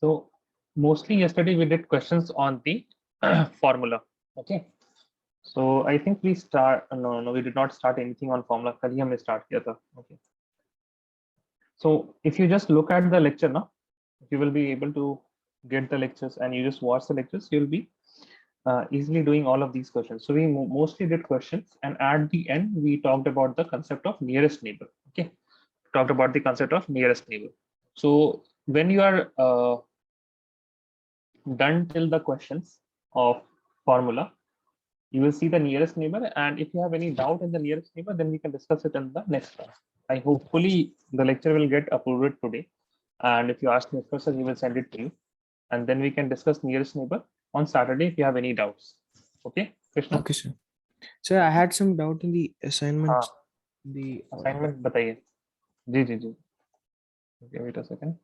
So mostly yesterday we did questions on the formula. Okay. So I think we start. No, we did not start anything on formula. कल ही हमने start किया था. Okay. So if you just look at the lecture now, you will be able to get the lectures, and you just watch the lectures. You'll be easily doing all of these questions. So we mostly did questions, and at the end we talked about the concept of nearest neighbor. Okay, talked about the concept of nearest neighbor. So when you are done till the questions of formula, you will see the nearest neighbor, and if you have any doubt in the nearest neighbor, then we can discuss it in the next class. I hopefully the lecture will get approved today, and if you ask me first, he will send it to you, and then we can discuss nearest neighbor on Saturday if you have any doubts. Okay, Krishna? Okay, sir. Sir, I had some doubt in the assignment. The assignment बताइए. जी जी जी. Okay, wait a second.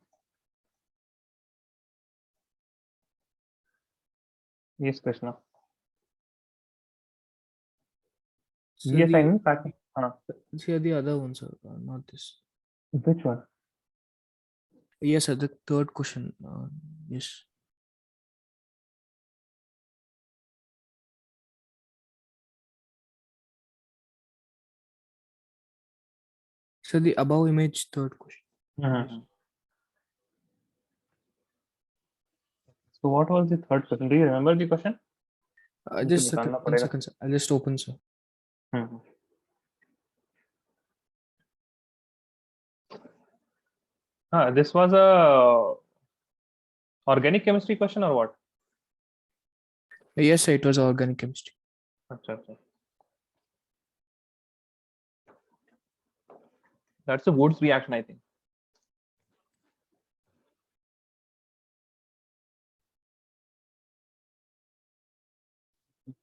Yes, Krishna. So The assignment pattern. See the other one, sir, not this. Which one? Yes, sir. The third question. Yes. So the above image third question. Mm-hmm. So what was the third question? Do you remember the question? Just one second, sir. I'll just open, sir. Mm-hmm. This was a organic chemistry question or what? Yes, sir. It was organic chemistry. Achha. That's a Woods reaction, I think.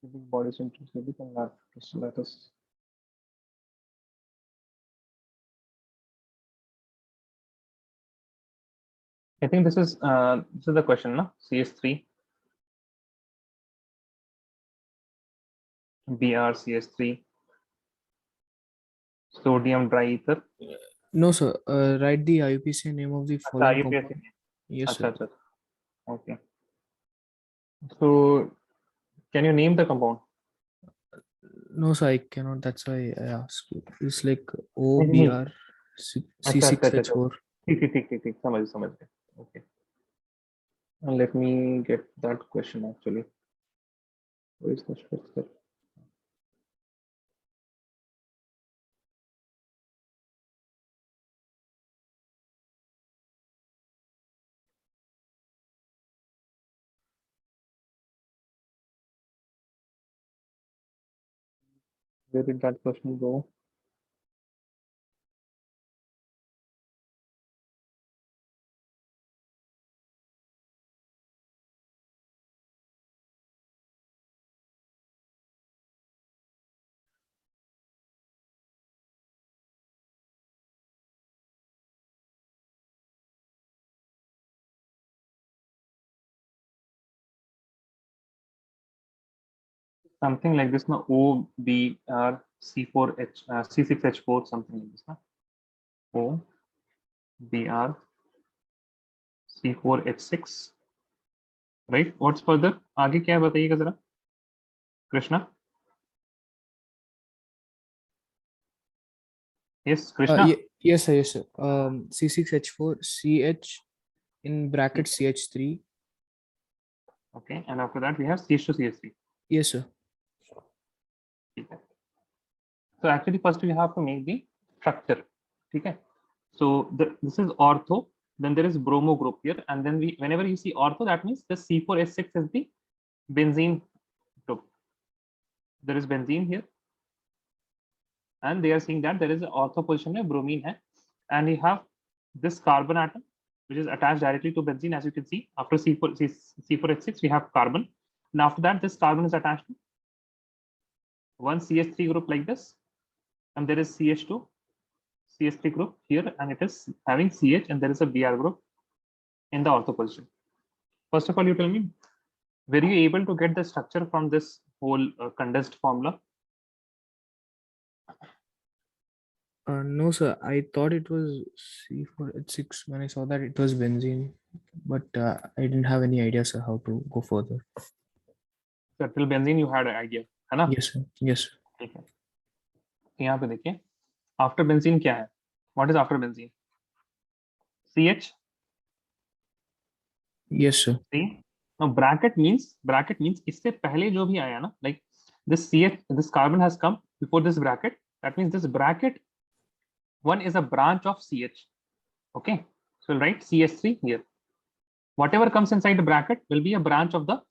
Bodies intrinsically and not crystallitis. I think this is the question, no? CS3, BrCS3, sodium diether. No, sir. Write the IUPAC name of the following IUPAC. compound. Yes, sir. Achha. Okay. So can you name the compound? No, sir. I cannot. That's why I asked you. It's like OBr C6H4. ठीक. समझ गए. Okay. And let me get that question actually. Where is the structure? Where did that question go? Something like this, no? O B R C4H C6H4, something like this, no? O B R C4H6, right? What's further? आगे क्या है बताइएगा जरा, Krishna. Yes, Krishna. Yes, sir. Yes, sir. C6H4 CH in bracket CH3. Okay, and after that we have CH2CH3. Yes, sir. Okay. So actually first we have to make the structure. Okay. So this is ortho, then there is bromo group here, and then whenever you see ortho, that means the C4H6 is the benzene group. There is benzene here, and they are saying that there is an ortho position where bromine hai, and you have this carbon atom which is attached directly to benzene. As you can see, after C4H6 we have carbon, and after that this carbon is attached to one CH3 group like this, and there is CH2 CH3 group here, and it is having CH, and there is a Br group in the ortho position. First of all, you tell me, were you able to get the structure from this whole condensed formula? No, sir. I thought it was C4H6 when I saw that it was benzene, but I didn't have any idea, sir, how to go further. So till benzene you had an idea, है ना? Yes, sir. Yes, sir. ठीक है. तो यहाँ पे देखिए, after benzene क्या है? What is after benzene? CH. Yes, sir. See? Now bracket means इससे पहले जो भी आया ना, like this CH, this carbon has come before this bracket. That means this bracket one is a branch of CH. Okay, so we'll write CH3 here. Whatever comes inside the bracket will be a branch of the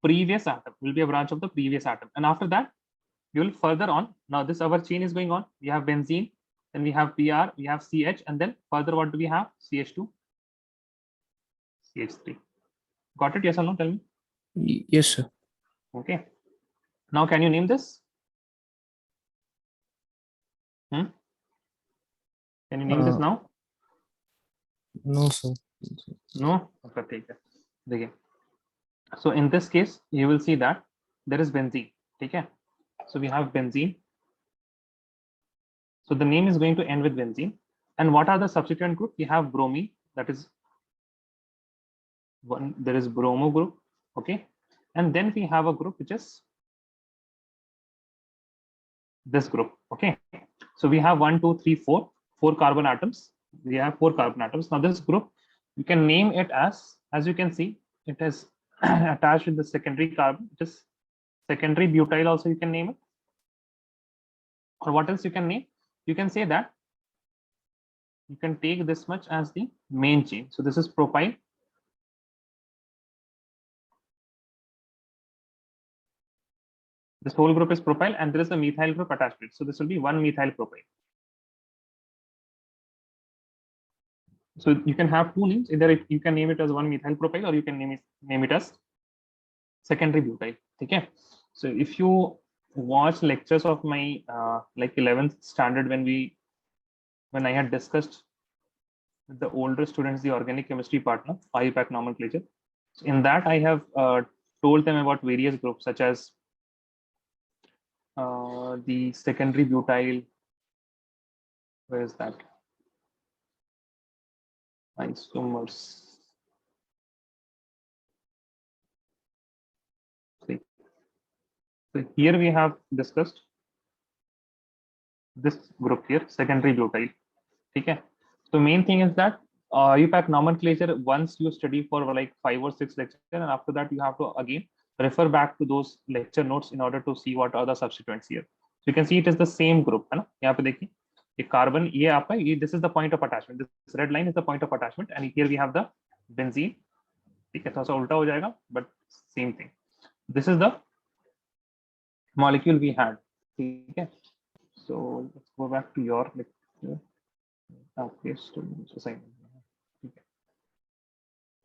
previous atom. Will be a branch of the previous atom, and after that you will further on. Now this our chain is going on. We have benzene, then we have Br, we have CH, and then further what do we have? CH2, CH3. Got it? Yes or no? Tell me. Yes, sir. Okay. Now can you name this? Can you name this now? No, sir. No. Okay, take it. Okay. So in this case, you will see that there is benzene. Okay. So we have benzene. So the name is going to end with benzene. And what are the substituent group? We have bromine. That is one. There is bromo group. Okay. And then we have a group which is this group. Okay. So we have 1, 2, 3, 4 carbon atoms. We have 4 carbon atoms. Now this group, you can name it as you can see, it is attached with the secondary carbon. It is secondary butyl also you can name it. Or what else you can name? You can say that you can take this much as the main chain. So this is propyl. This whole group is propyl, and there is a methyl group attached to it. So this will be 1 methyl propyl. So you can have 2 names. Either you can name it as 1 methyl propyl, or you can name it as secondary butyl. Okay. So if you watch lectures of my like 11th standard, when I had discussed with the older students the organic chemistry partner, IUPAC nomenclature. So in that I have told them about various groups such as the secondary butyl. Where is that? Isomers. See. So here we have discussed this group here, secondary butyl. Okay. So main thing is that IUPAC nomenclature, once you study for like 5 or 6 lectures, and after that you have to again refer back to those lecture notes in order to see what are the substituents here. So you can see it is the same group, है ना? यहाँ पे देखिए, ये carbon, ये आपका, ये this is the point of attachment. This red line is the point of attachment, and here we have the benzene. ठीक है, थोड़ा सा उल्टा हो जाएगा, but same thing. This is the molecule we had. ठीक है. So let's go back to your lecture. Okay,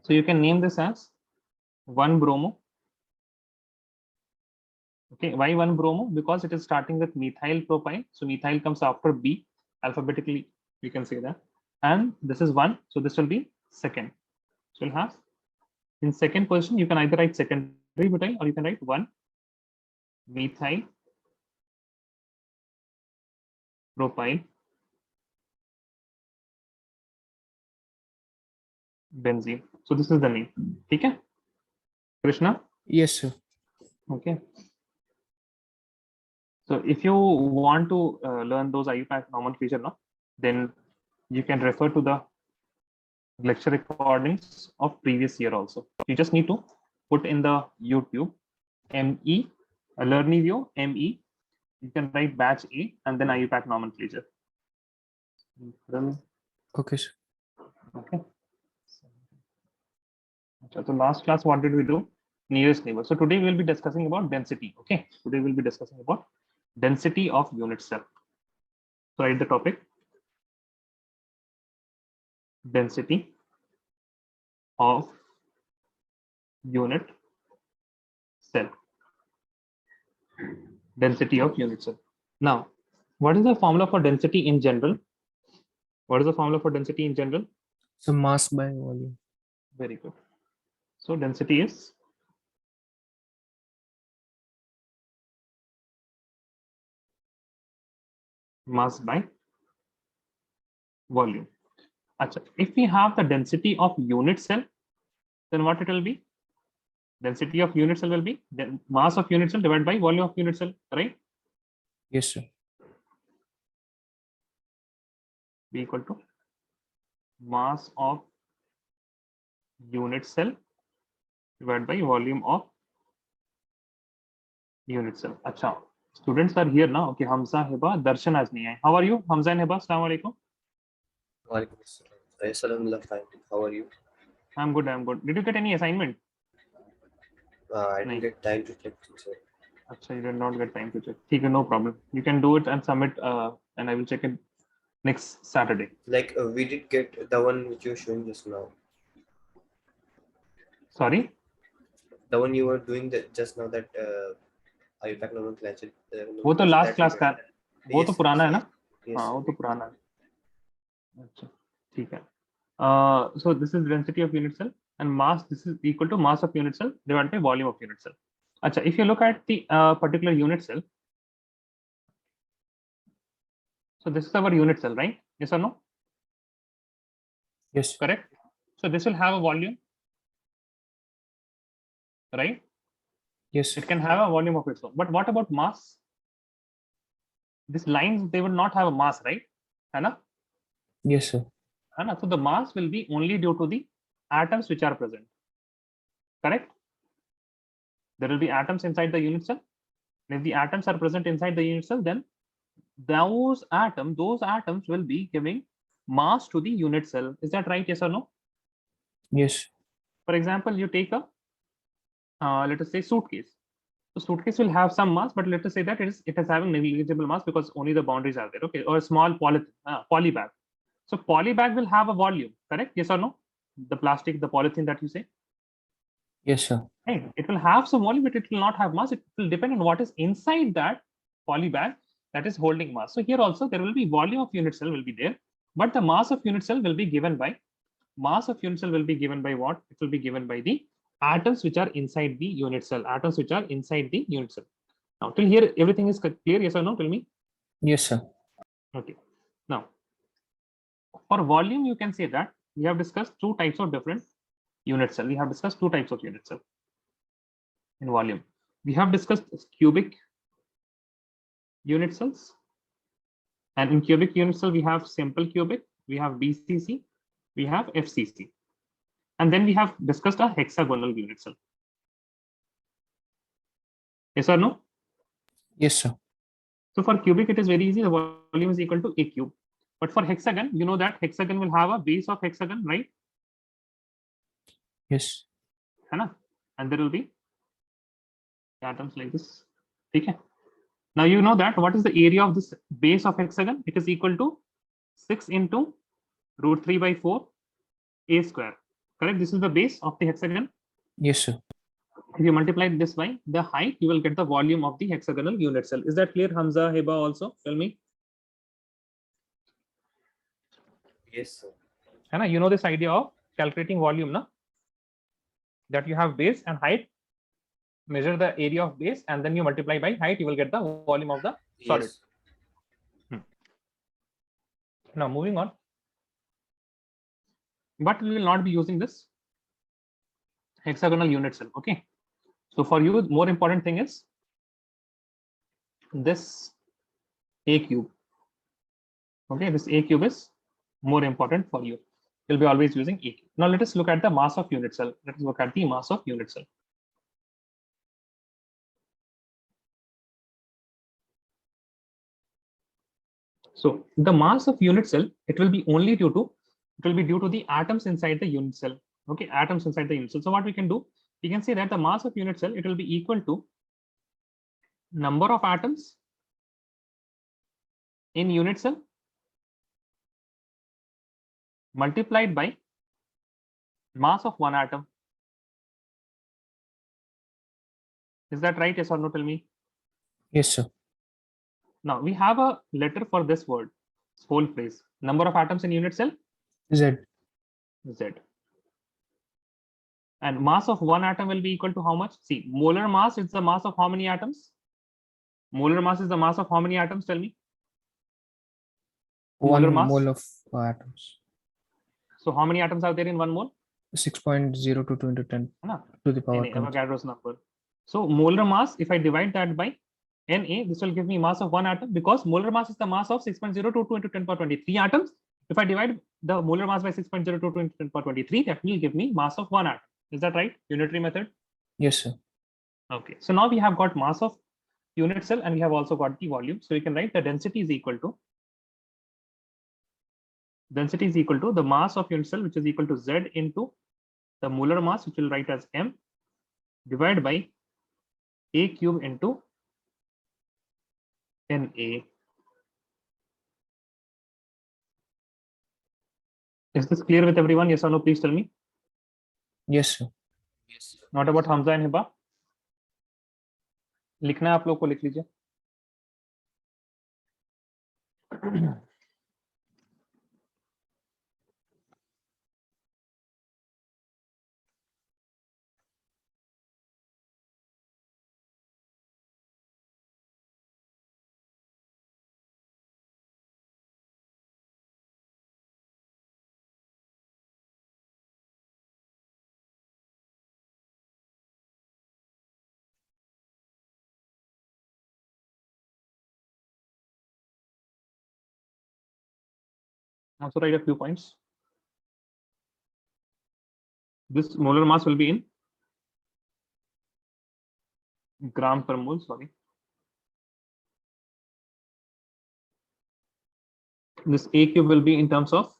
so you can name this as 1 bromo. Okay, why 1 bromo? Because it is starting with methyl propyl. So methyl comes after B alphabetically, we can say that. And this is 1, so this will be second. So we'll have in second position, you can either write secondary butyl or you can write 1 methyl propyl benzene. So this is the name. Okay, Krishna? Yes, sir. Okay. So if you want to learn those IUPAC nomenclature, no, then you can refer to the lecture recordings of previous year also. You just need to put in the YouTube ME, Learnivio ME. You can write batch A and then IUPAC nomenclature. Okay, sir. Okay. So last class, what did we do? Nearest neighbor. So today we'll be discussing about density. Okay. Today we'll be discussing about density of unit cell. So write the topic. Density of unit cell. Density of unit cell. Now, what is the formula for density in general? What is the formula for density in general? So mass by volume. Very good. So density is mass by volume. Achha, if we have the density of unit cell, then what it will be? Density of unit cell will be the mass of unit cell divided by volume of unit cell, right? Yes, sir. Be equal to mass of unit cell divided by volume of unit cell. Acha, students are here now. Okay, Hamza, Hiba, Darshan as nahi hai. How are you, Hamza and Hiba? Assalamu alaikum. Walaikum assalam. Fine. How are you? I'm good. I'm good. Did you get any assignment? I Nahi. didn't get time to check. Sir. Acha, you did not get time to check. Okay, no problem. You can do it and submit, and I will check it next Saturday. Like we did get the one which you were showing just now. Sorry. The one you were doing that just now, that are you back normal class? वो तो last class का, वो तो पुराना है ना? हाँ, वो तो पुराना है. अच्छा, ठीक है. So this is density of unit cell and mass. This is equal to mass of unit cell divided by volume of unit cell. Acha, if you look at the particular unit cell, so this is our unit cell, right? Yes or no? Yes. Correct. So this will have a volume, right? Yes. It can have a volume of its own. But what about mass? These lines, they will not have a mass, right? है ना? Yes, sir. है ना? So the mass will be only due to the atoms which are present. Correct? There will be atoms inside the unit cell. And if the atoms are present inside the unit cell, then those atoms will be giving mass to the unit cell. Is that right? Yes or no? Yes. For example, you take a let us say suitcase. So suitcase will have some mass, but let us say that it is having negligible mass because only the boundaries are there. Okay, or a small poly bag. So poly bag will have a volume. Correct? Yes or no? The plastic, the polythene that you say. Yes, sir. Right. It will have some volume, but it will not have mass. It will depend on what is inside that poly bag that is holding mass. So here also there will be volume of unit cell will be there, but the mass of unit cell will be given by what? It will be given by the atoms which are inside the unit cell. Atoms which are inside the unit cell. Now till here everything is clear? Yes or no? Tell me. Yes, sir. Okay. Now for volume, you can say that we have discussed two types of different unit cell. We have discussed two types of unit cell in volume. We have discussed cubic unit cells, and in cubic unit cell we have simple cubic, we have BCC, we have FCC, and then we have discussed a hexagonal unit cell. Yes or no? Yes, sir. So for cubic it is very easy. The volume is equal to a cube. But for hexagon, you know that hexagon will have a base of hexagon, right? Yes. And there will be atoms like this. Okay. Now you know that what is the area of this base of hexagon? It is equal to 6 into root 3 by 4 a square. Correct? This is the base of the hexagon. Yes, sir. If you multiply this by the height, you will get the volume of the hexagonal unit cell. Is that clear, Hamza, Heba also? Tell me. Yes, sir. Hana, you know this idea of calculating volume, na? That you have base and height, measure the area of base, and then you multiply by height, you will get the volume of the solid. Yes. Now moving on. But we will not be using this hexagonal unit cell. Okay. So for you, more important thing is this a cube. Okay, this a cube is more important for you. You'll be always using a cube. Now let us look at the mass of unit cell. Let us look at the mass of unit cell. So the mass of unit cell, it will be due to the atoms inside the unit cell. Okay, atoms inside the unit cell. So what we can do, we can say that the mass of unit cell, it will be equal to number of atoms in unit cell multiplied by mass of one atom. Is that right? Yes or no? Tell me. Yes, sir. Now we have a letter for this word, this whole phrase. Number of atoms in unit cell? Z. Z. And mass of one atom will be equal to how much? See, molar mass is the mass of how many atoms? Molar mass is the mass of how many atoms? Tell me. 1 Molar mass. mole of atoms. So how many atoms are there in 1 mole? 6.022 into 10 Na? to the power Na, 20. Avogadro's number. So molar mass, if I divide that by Na, this will give me mass of one atom, because molar mass is the mass of 6.022 into 10 power 23 atoms. If I divide the molar mass by 6.022 into 10 power 23, that will give me mass of one atom. Is that right? Unitary method? Yes, sir. Okay. So now we have got mass of unit cell and we have also got the volume. So we can write the density is equal to the mass of unit cell, which is equal to Z into the molar mass, which we'll write as M, divided by A cube into Na. Is this clear with everyone? Yes or no? Please tell me. Yes, sir. Not about Hamza and Hiba. लिखना है आप लोग को, लिख लीजिए. Also write a few points. This molar mass will be in gram per mole. Sorry. This A cube will be in terms of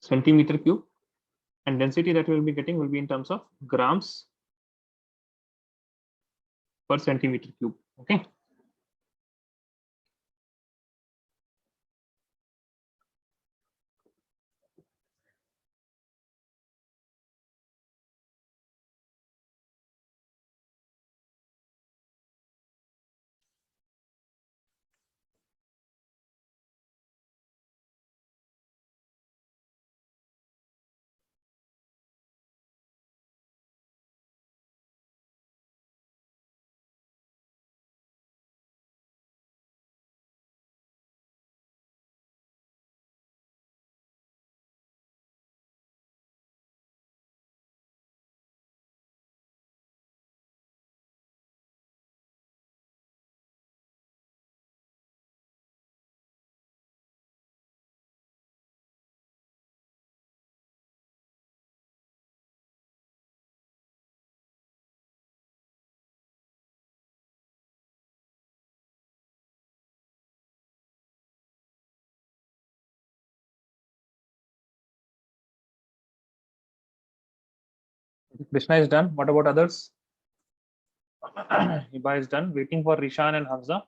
centimeter cube, and density that we will be getting will be in terms of grams per centimeter cube. Okay. Krishna is done. What about others? Hiba is done. Waiting for Rishan and Hamza.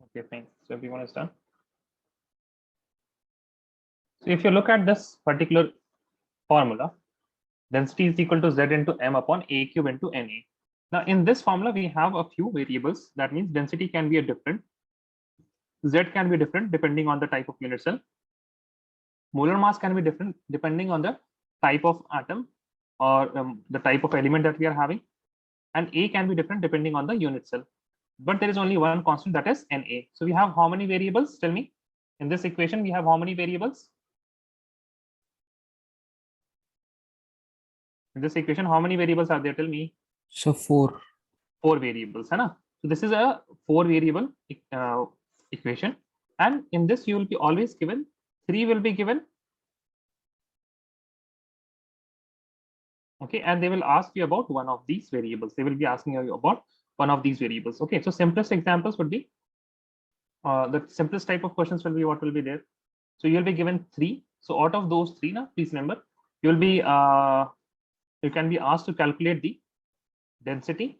Okay, fine. So everyone is done. So if you look at this particular formula, density is equal to Z into M upon A cube into Na. Now in this formula, we have a few variables. That means density can be a different. Z can be different depending on the type of unit cell. Molar mass can be different depending on the type of atom or the type of element that we are having. And A can be different depending on the unit cell. But there is only one constant, that is Na. So we have how many variables? Tell me. In this equation, we have how many variables? In this equation, how many variables are there? Tell me. So 4. 4 variables, hai na? So this is a 4 variable equation, and in this you will be always given 3 will be given. Okay, and they will ask you about one of these variables. They will be asking you about one of these variables. Okay, so simplest examples would be the simplest type of questions will be what will be there. So you'll be given 3. So out of those 3, now please remember, you will be you can be asked to calculate the density.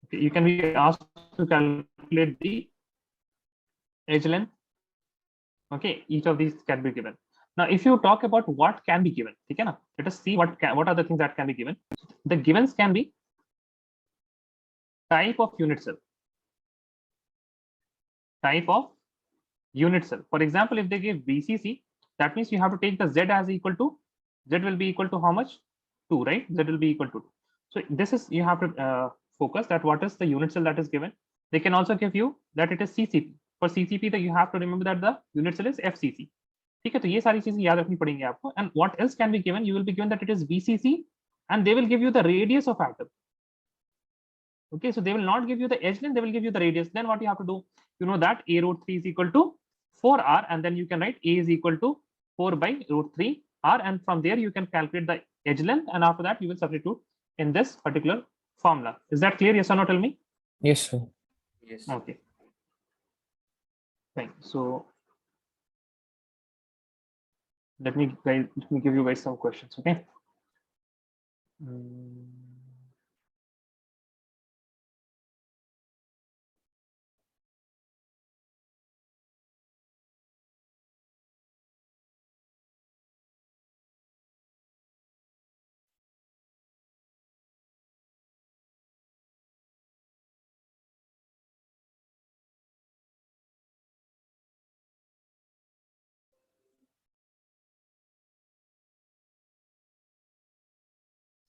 Okay, you can be asked to calculate the edge length. Okay, each of these can be given. Now, if you talk about what can be given, okay, na? Let us see what are the things that can be given. The givens can be type of unit cell, type of unit cell. For example, if they give VCC, that means you have to take the Z as equal to, Z will be equal to how much? 2, right? Z will be equal to 2. So this is, you have to focus that what is the unit cell that is given. They can also give you that it is CCP. For CCP, that you have to remember that the unit cell is FCC. ठीक है, तो ये सारी चीजें याद रखनी पड़ेंगी आपको. And what else can be given? You will be given that it is VCC, and they will give you the radius of atom. Okay, so they will not give you the edge length, they will give you the radius. Then what you have to do, you know that a root 3 is equal to 4r, and then you can write a is equal to 4 by root 3r, and from there you can calculate the edge length, and after that you will substitute in this particular formula. Is that clear? Yes or no? Tell me. Yes, sir. Yes. Okay. Fine. So let me give you guys some questions. Okay.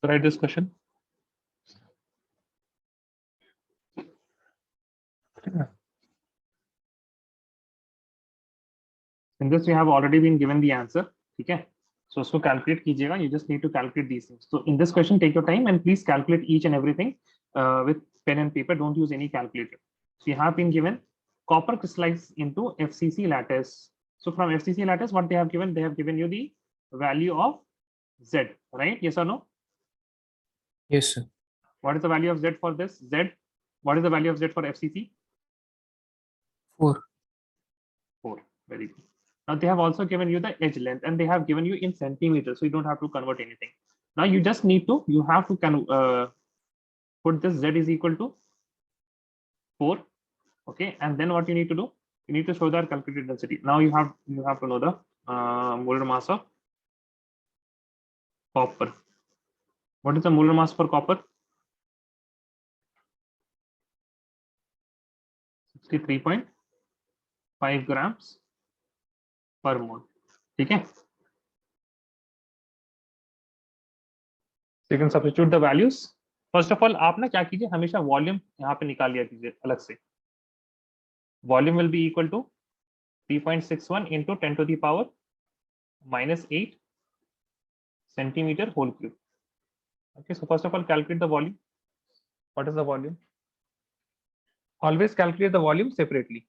So write this question. In this, we have already been given the answer. Okay. So उसको calculate कीजिएगा. You just need to calculate these things. So in this question, take your time and please calculate each and everything with pen and paper. Don't use any calculator. So you have been given copper crystallized into FCC lattice. So from FCC lattice, what they have given you the value of Z, right? Yes or no? Yes, sir. What is the value of Z for this? Z. What is the value of Z for FCC? 4. 4. Very good. Now they have also given you the edge length, and they have given you in centimeters, so you don't have to convert anything. Now you just need to, you have to put this Z is equal to 4. Okay, and then what you need to do, you need to show that calculated density. Now you have to know the molar mass of copper. What is the molar mass for copper? 63.5 grams per mole. ठीक है. So you can substitute the values. First of all, आप ना क्या कीजिए, हमेशा volume यहाँ पे निकाल लिया कीजिए अलग से. Volume will be equal to 3.61 into 10 to the power minus 8 centimeter whole cube. Okay, so first of all, calculate the volume. What is the volume? Always calculate the volume separately.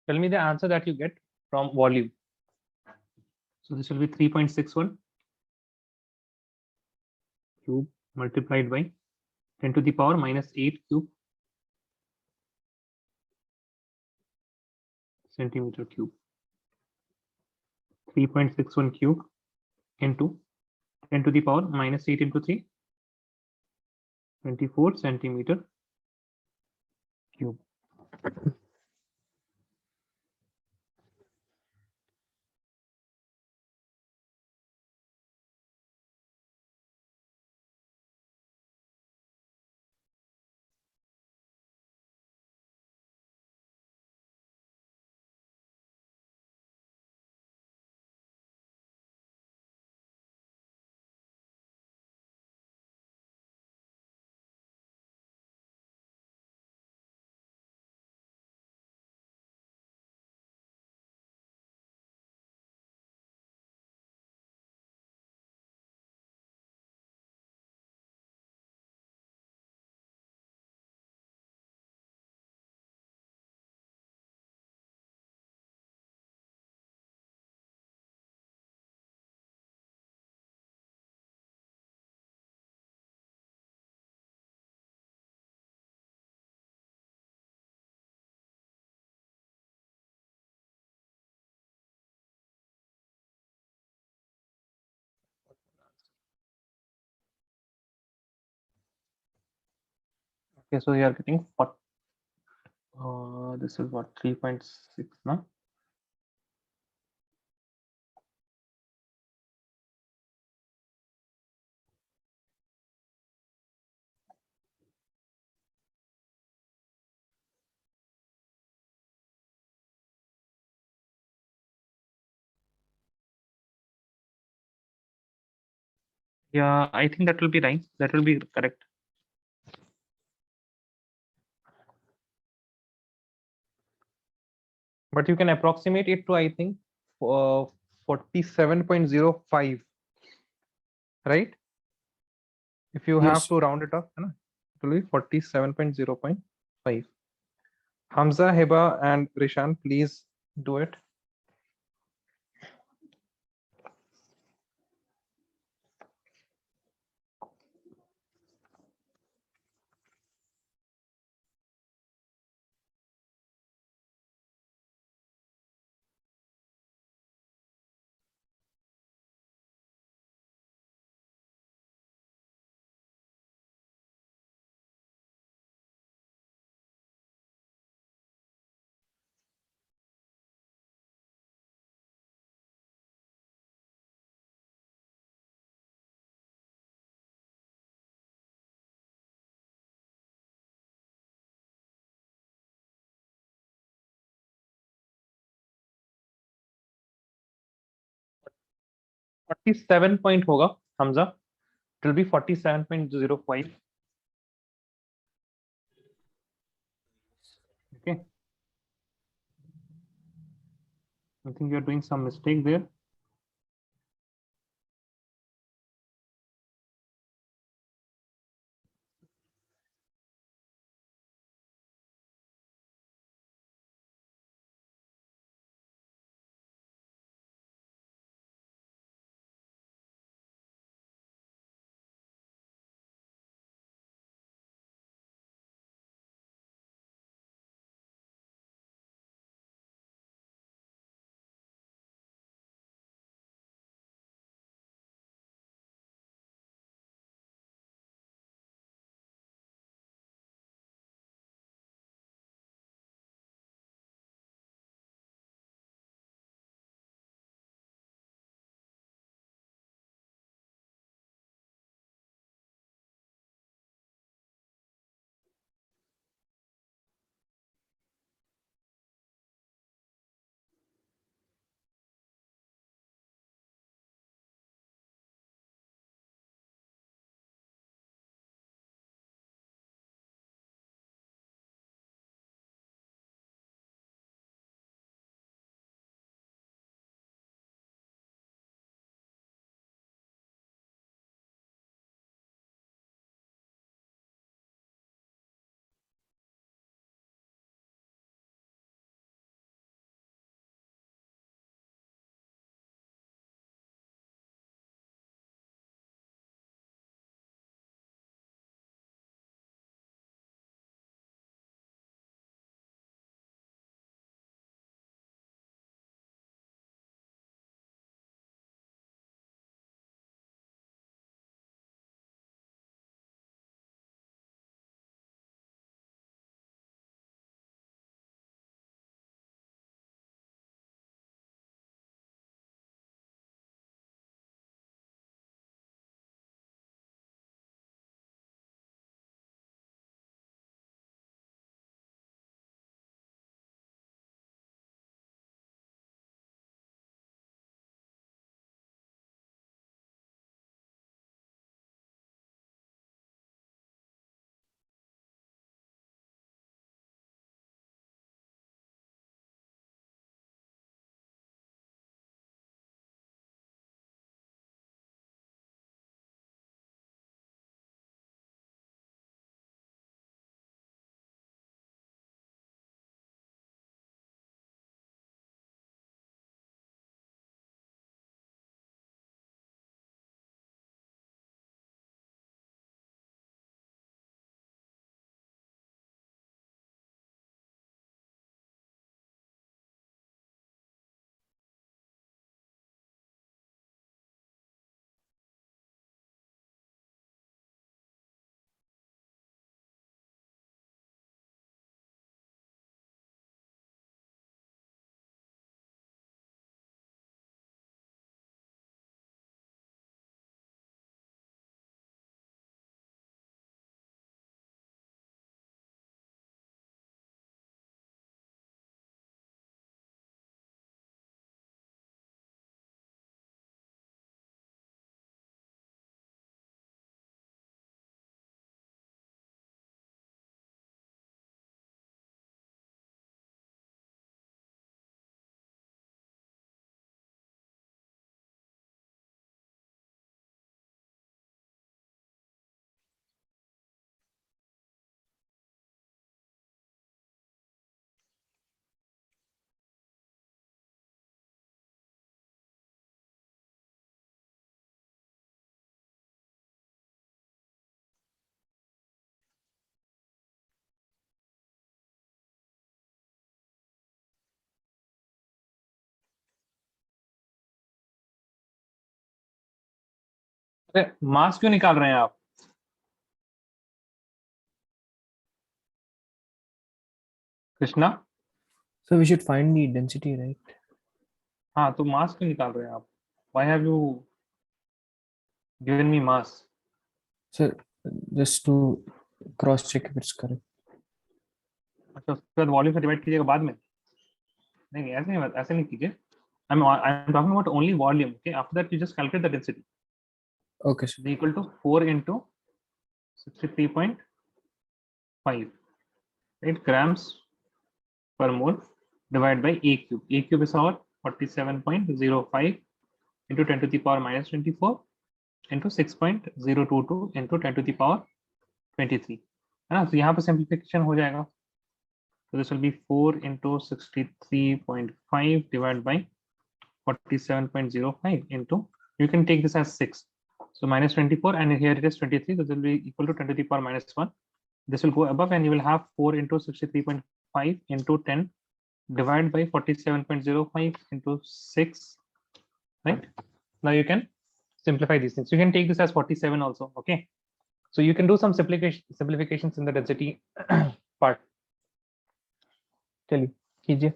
Tell me the answer that you get from volume. So this will be 3.61 cube multiplied by 10 to the power minus 8 cube centimeter cube. 3.61 cube into 10 to the power minus 8 into 3, 24 centimeter cube. Okay, so you are getting this is what 3.6 now. Yeah, I think that will be right. That will be correct. But you can approximate it to, I think, 47.05, right? If you have Yes. to round it up, it will be 47.0.5. Hamza, Heba, and Rishan, please do it. Forty-seven point होगा Hamza. It will be 47.05. Okay. I think you're doing some mistake there. मास क्यों निकाल रहे हैं आप? Krishna, So we should find the density, right? हाँ तो मास क्यों निकाल रहे हैं आप? Why have you given me mass? So just to cross check if it's correct. अच्छा, उसके बाद वॉल्यूम से डिवाइड कीजिएगा बाद में? नहीं ऐसे नहीं कीजिए. I'm talking about only volume. Okay, after that you just calculate the density. Okay, sir. Is equal to 4 into 63.5, right, grams per mole divided by A cube. A cube is our 47.05 into 10 to the power minus 24 into 6.022 into 10 to the power 23, है ना? तो यहाँ पे simplification हो जाएगा. So this will be 4 into 63.5 divided by 47.05 into, you can take this as 6. So minus 24, and here it is 23. So this will be equal to 10 to the power minus 1. This will go above, and you will have 4 into 63.5 into 10 divided by 47.05 into 6. Right? Now you can simplify these things. You can take this as 47 also. Okay. So you can do some simplifications in the density part. चलिए कीजिए.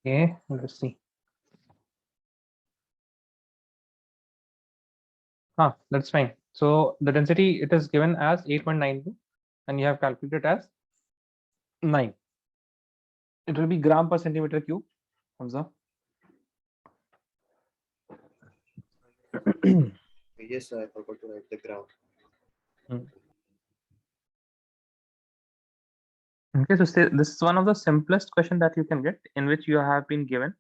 Okay, let's see. That's fine. So the density, it is given as 8.92 and you have calculated as 9. It will be gram per centimeter cube. Hamza. Yes, I forgot to write the gram. Okay, so this is one of the simplest question that you can get, in which you have been given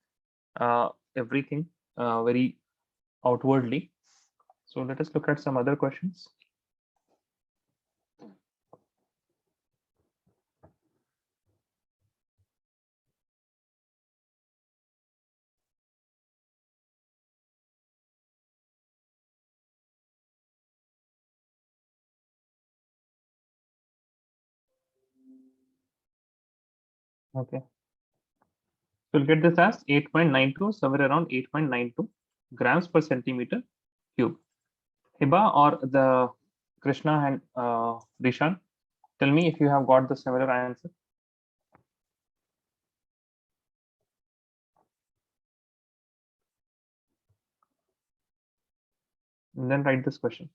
everything very outwardly. So let us look at some other questions. Okay. So we'll get this as 8.92, somewhere around 8.92 grams per centimeter cube. Hiba or the Krishna and Rishan, tell me if you have got the similar answer. And then write this question.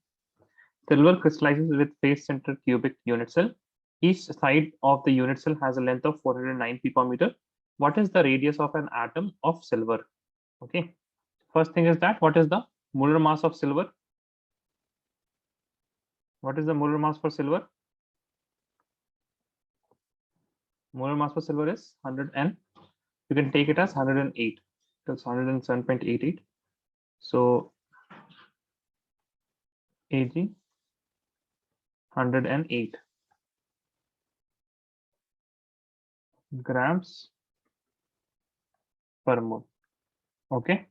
Silver crystallizes with face-centered cubic unit cell. Each side of the unit cell has a length of 409 picometer. What is the radius of an atom of silver? Okay. First thing is that what is the molar mass of silver? What is the molar mass for silver? Molar mass for silver is 100 and you can take it as 108. That's 107.88. So Ag 108 grams per mole. Okay.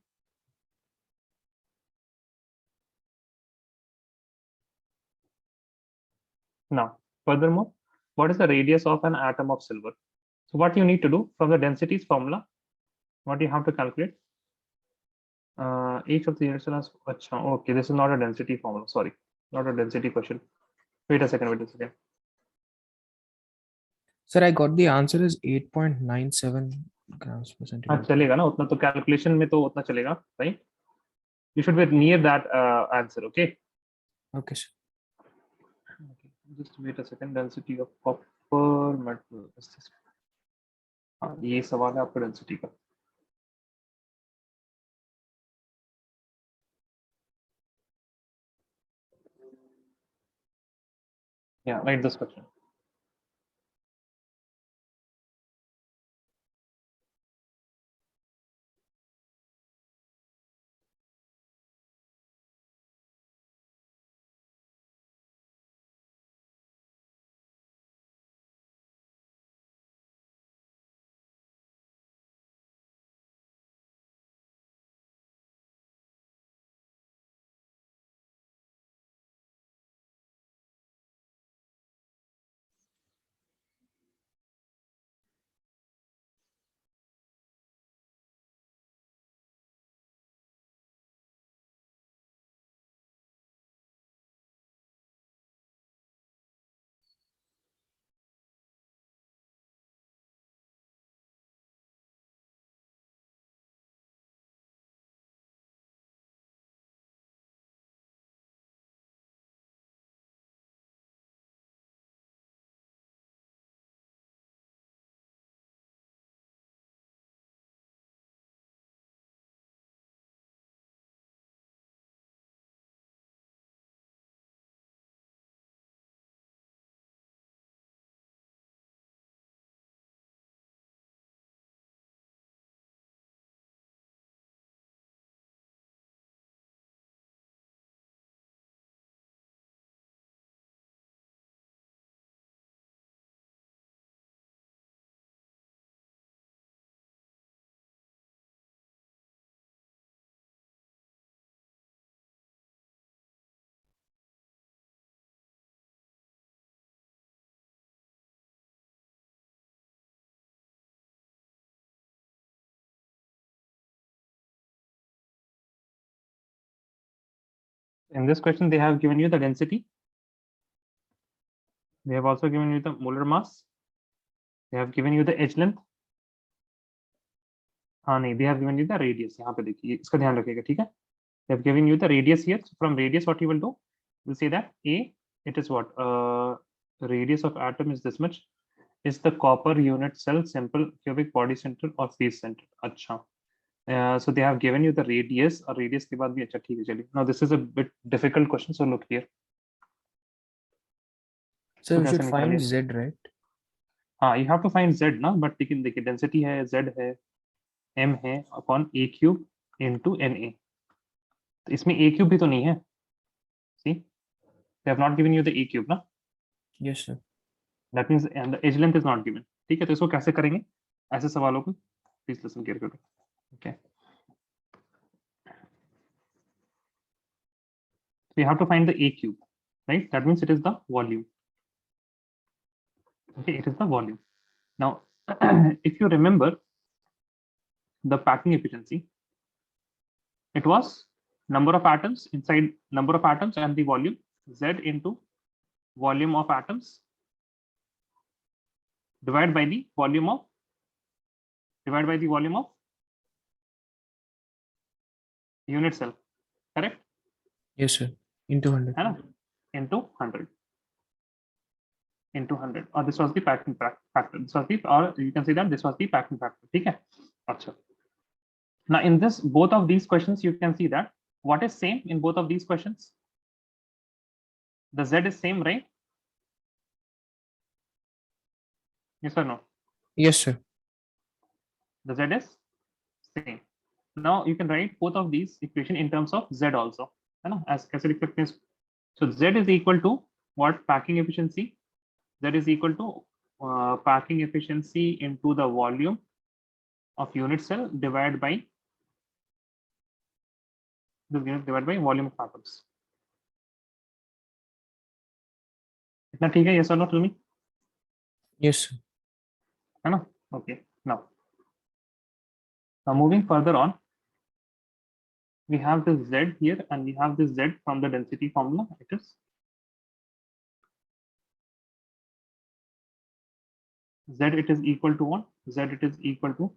Now, furthermore, what is the radius of an atom of silver? So what you need to do from the densities formula, what you have to calculate? Each of the units has, okay, this is not a density formula. Sorry, not a density question. Wait a second. Sir, I got the answer is 8.97 grams per हाँ centimeter. चलेगा ना उतना तो calculation में तो उतना चलेगा right you should be near that answer. Okay. Okay, sir. Just wait a second. Density of copper metal. हाँ ये सवाल है आपका डेंसिटी का. Yeah, write this question. In this question, they have given you the density. They have also given you the molar mass. They have given you the edge length. हाँ नहीं, they have given you the radius. यहाँ पे देखिए, इसका ध्यान रखिएगा, ठीक है? They have given you the radius here. So from radius, what you will do? We'll say that A, it is what? Radius of atom is this much. Is the copper unit cell simple cubic body center or face center? अच्छा. So they have given you the radius और radius के बाद भी अच्छा ठीक है चलिए. Now this is a bit difficult question, so look here. So we कैसे should find निकालें? Z, right? हाँ, you have to find Z ना, but लेकिन देखिए density है, Z है, M है upon A cube into NA. तो इसमें A cube भी तो नहीं है. See, they have not given you the A cube ना. Yes, sir. That means and the edge length is not given. ठीक है, तो इसको कैसे करेंगे? ऐसे सवालों को please listen carefully. Okay. So you have to find the A cube, right? That means it is the volume. Okay, it is the volume. Now if you remember the packing efficiency, it was number of atoms inside number of atoms and the volume Z into volume of atoms divided by the volume of unit cell, correct? Yes, sir. Into 100. है ना? Into 100 into 100, or this was the packing factor. This was the, or you can say that this was the packing factor. ठीक है? अच्छा. Now in this both of these questions you can see that what is same in both of these questions? The Z is same, right? Yes or no? Yes, sir. The Z is same. Now you can write both of these equation in terms of Z also. है ना? As कैसे लिख सकते हैं? So Z is equal to what? Packing efficiency. Z is equal to packing efficiency into the volume of unit cell divided by the unit divided by volume of atoms. इतना ठीक है? Yes or no? Tell me. Yes, sir. है ना? Okay. Now moving further on, we have this Z here and we have this Z from the density formula. It is Z, it is equal to what? Z, it is equal to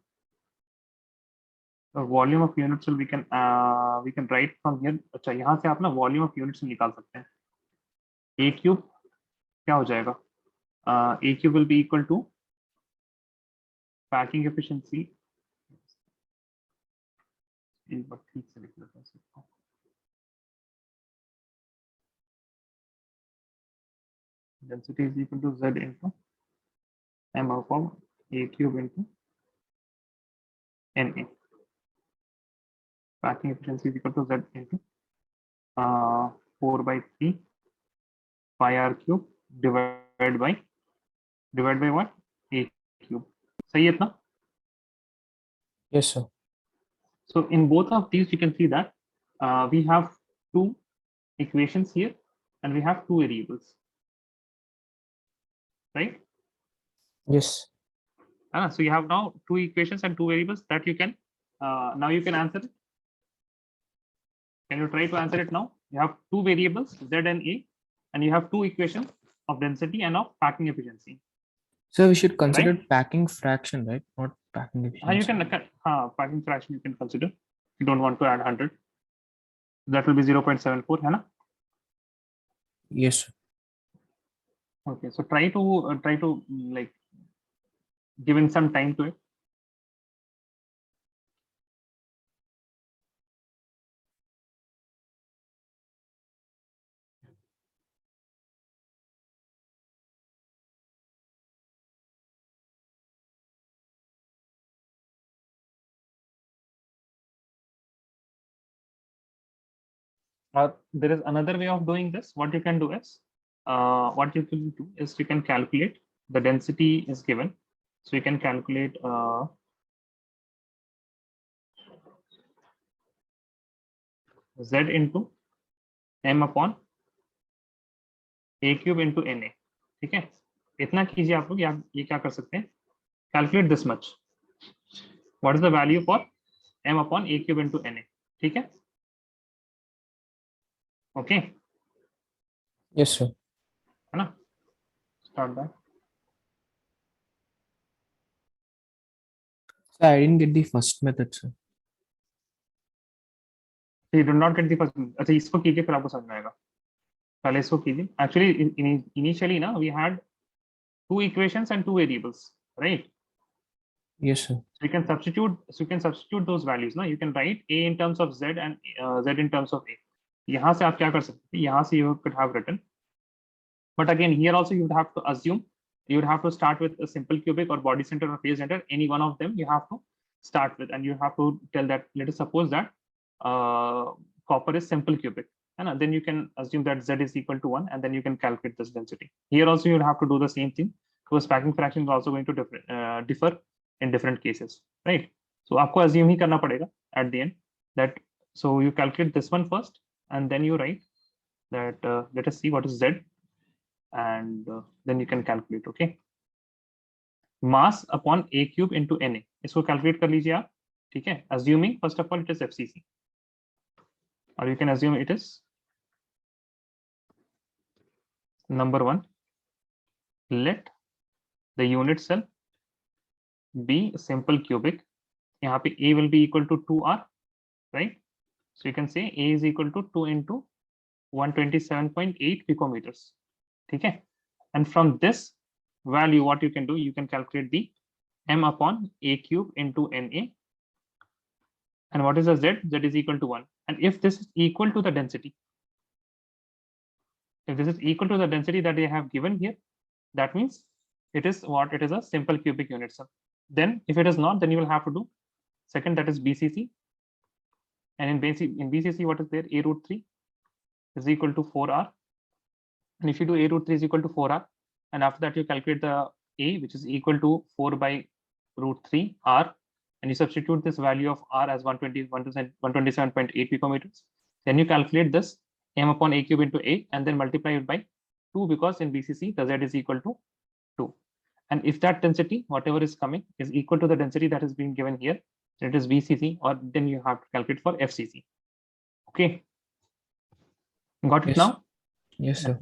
the volume of unit cell. We can write from here. अच्छा, यहाँ से आप ना volume of unit cell निकाल सकते हैं. A cube क्या हो जाएगा? A cube will be equal to packing efficiency. एक बार ठीक से लिख लेते हैं. Density is equal to Z into M upon A cube into Na. Packing efficiency is equal to Z into 4 by 3 pi r cube divided by what? A cube. सही है इतना? Yes, sir. So in both of these, you can see that we have two equations here and we have two variables, right? Yes. So you have now two equations and two variables that you can now you can answer it. Can you try to answer it now? You have two variables Z and A, and you have two equations of density and of packing efficiency. So we should consider Right? packing fraction, right? Not packing efficiency. You can packing fraction you can consider. You don't want to add 100. That will be 0.74, है ना? Yes, sir. Okay, so try to like giving some time to it. There is another way of doing this. What you can do is, you can calculate the density is given. So you can calculate Z into M upon A cube into Na. ठीक है? इतना कीजिए आप लोग. ये क्या कर सकते हैं? Calculate this much. What is the value for M upon A cube into Na? ठीक है? Okay. Yes, sir. है ना? Start that. So I didn't get the first method, sir. So you do not get the first. अच्छा, इसको कीजिए फिर आपको समझ में आएगा. पहले इसको कीजिए. Actually, initially ना we had two equations and two variables, right? Yes, sir. So you can substitute those values. ना you can write A in terms of Z and Z in terms of A. यहाँ से आप क्या कर सकते हैं? यहाँ से you could have written. But again, here also you would have to assume, you would have to start with a simple cubic or body center or phase center. Any one of them you have to start with, and you have to tell that. Let us suppose that copper is simple cubic, and then you can assume that Z is equal to 1, and then you can calculate this density. Here also you would have to do the same thing, because packing fraction is also going to differ in different cases, right? So आपको assume ही करना पड़ेगा at the end that, so you calculate this one first, and then you write that let us see what is Z, and then you can calculate. Okay. Mass upon a cube into Na, इसको calculate कर लीजिए आप, ठीक है, assuming first of all it is FCC, or you can assume it is number 1, let the unit cell be simple cubic, यहाँ पे a will be equal to 2r, right? So you can say a is equal to 2 into 127.8 picometers, ठीक है, and from this value what you can do, you can calculate the m upon a cube into Na, and what is the z? Z is equal to 1, and if this is equal to the density, if this is equal to the density that they have given here, that means it is what? It is a simple cubic unit cell. Then if it is not, then you will have to do second, that is BCC, and in BCC what is there? A root 3 is equal to 4r, and if you do a root 3 is equal to 4r, and after that you calculate the a, which is equal to 4 by root 3 r, and you substitute this value of r as 127.8 picometers, then you calculate this m upon a cube into a, and then multiply it by 2, because in BCC the z is equal to 2, and if that density whatever is coming is equal to the density that is being given here, it is BCC, or then you have to calculate for FCC. Okay, got it Yes. now? Yes, sir.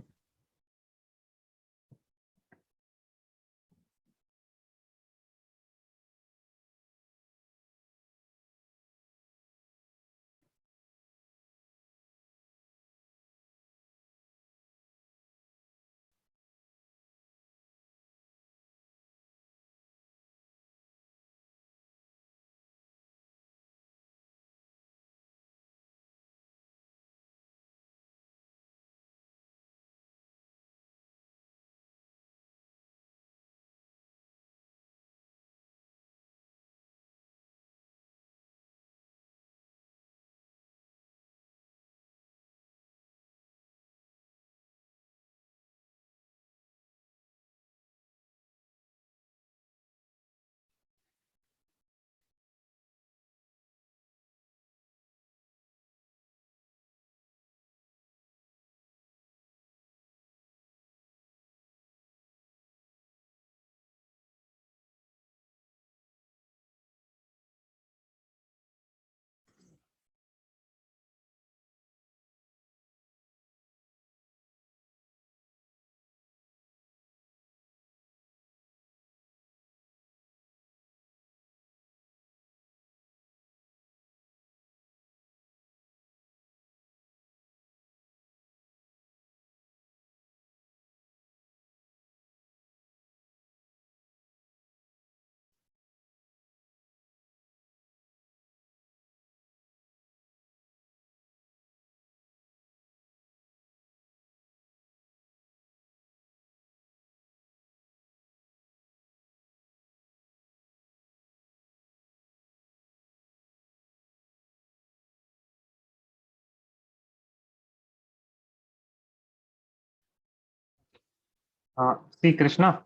See, Krishna,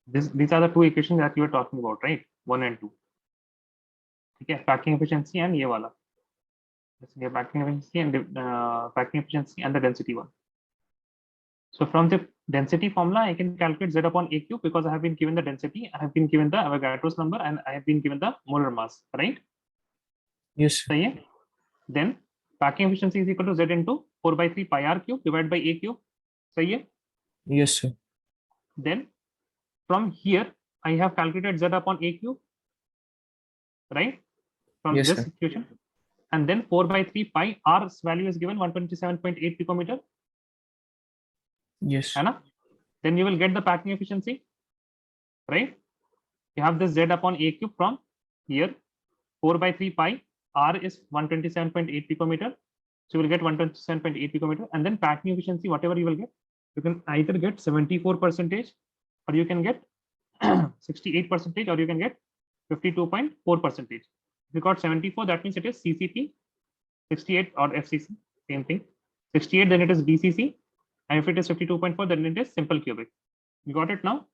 these are the two equations that you are talking about, right? 1 and 2. Okay, packing efficiency and ये वाला. This is packing efficiency and packing efficiency and the density one. So from the density formula, I can calculate z upon a cube, because I have been given the density, I have been given the Avogadro's number, and I have been given the molar mass, right? Yes, sir. So yeah, then packing efficiency is equal to z into 4 by 3 pi r cube divided by a cube. So yeah, Yes, sir. then from here I have calculated z upon a cube, right? From Yes, this sir. equation, and then 4 by 3 pi r's value is given 127.8 picometer, Yes. है ना? Then you will get the packing efficiency, right? You have this z upon a cube from here, 4 by 3 pi r is 127.8 picometer, so you will get 127.8 picometer, and then packing efficiency whatever you will get, you can either get 74%, or you can get 68%, or you can get 52.4%. If you got 74, that means it is CCT. 68 or FCC, same thing. 68, then it is BCC, and if it is 52.4, then it is simple cubic. You got it now?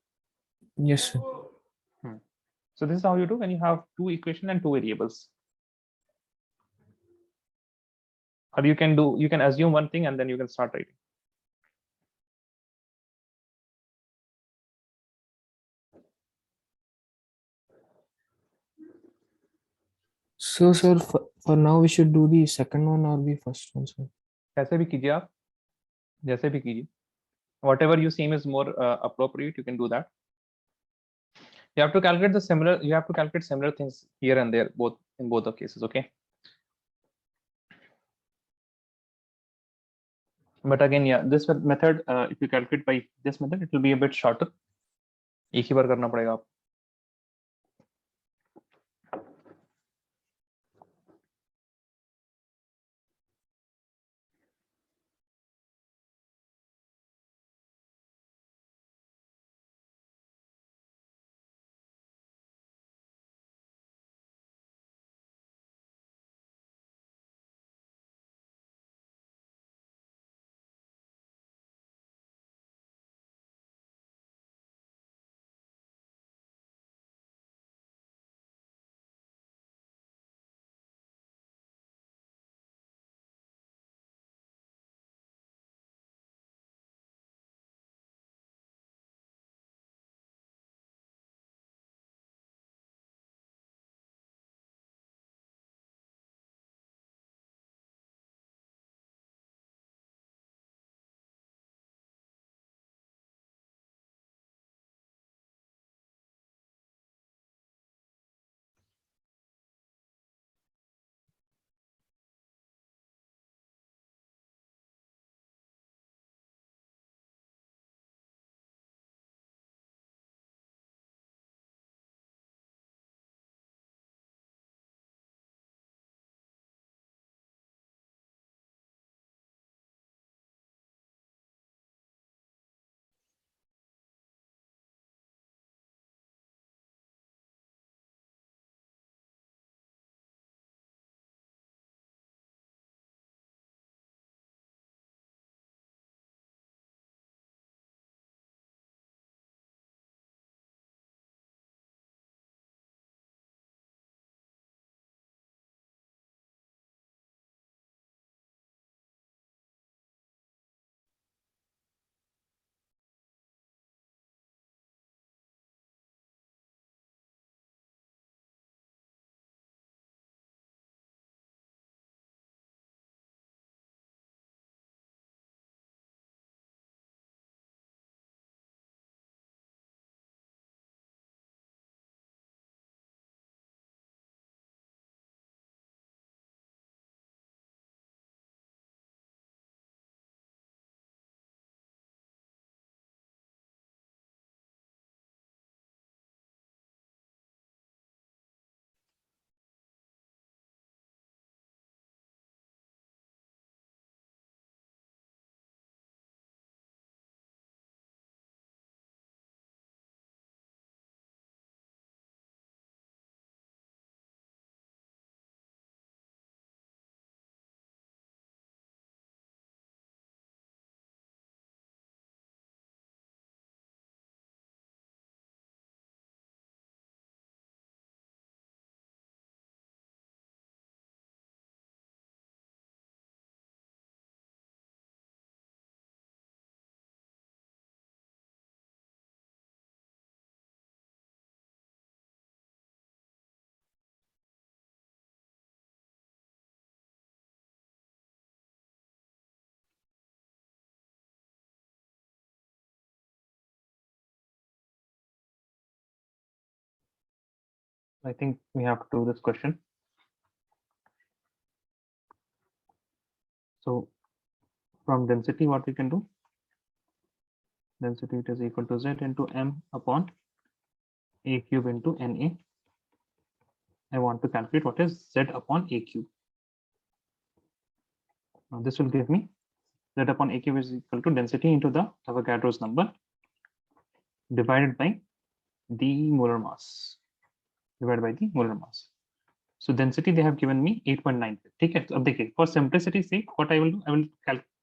Yes, sir. So this is how you do when you have two equations and two variables. Or you can assume one thing and then you can start writing. So, sir, for now, we should do the second one or the first one, sir. कैसे भी कीजिए आप, जैसे भी कीजिए. Whatever you seem is more appropriate, you can do that. You have to calculate the similar. You have to calculate similar things here and there, both in both the cases. Okay. But again, yeah, this method, if you calculate by this method, it will be a bit shorter. एक ही बार करना पड़ेगा आप. I think we have to do this question. So from density, what we can do? Density it is equal to Z into M upon A cube into NA. I want to calculate what is Z upon A cube. Now this will give me Z upon A cube is equal to density into the Avogadro's number divided by the molar mass. So density they have given me 8.9. ठीक है, तो अब देखिए for simplicity sake what I will do, I will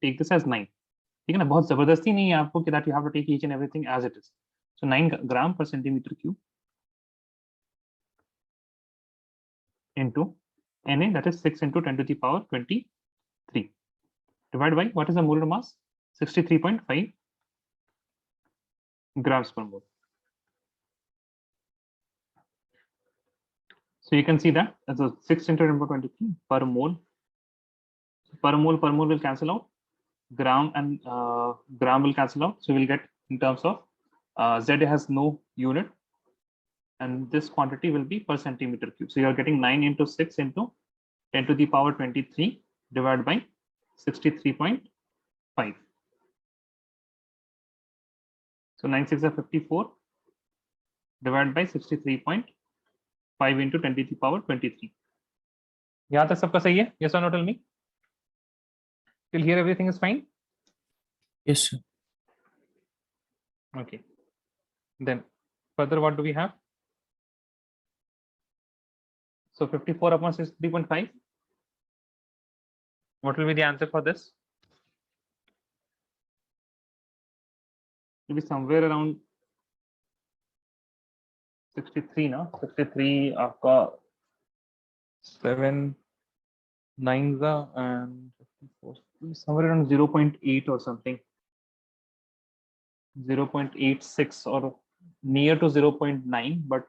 take this as 9. ठीक है ना, बहुत जबरदस्ती नहीं है आपको कि that you have to take each and everything as it is. So 9 gram per centimeter cube into Na, that is 6 into 10 to the power 23, divided by what is the molar mass? 63.5 grams per mole. So you can see that as a 6 into 10^23 per mole. Per mole will cancel out. Gram and gram will cancel out. So we'll get in terms of Z has no unit, and this quantity will be per centimeter cube. So you are getting 9 into 6 into 10 to the power 23 divided by 63.5. So 9 6 are 54 divided by 63.5 into 10 to the power 23. यहाँ तक सबका सही है? Yes or no? Tell me. Till here everything is fine. Yes, sir. Okay. Then further, what do we have? So 54 upon 63.5. What will be the answer for this? It will be somewhere around 63 now. 63 आपका 7 9s and 54, somewhere around 0.8 or something. 0.86 or near to 0.9, but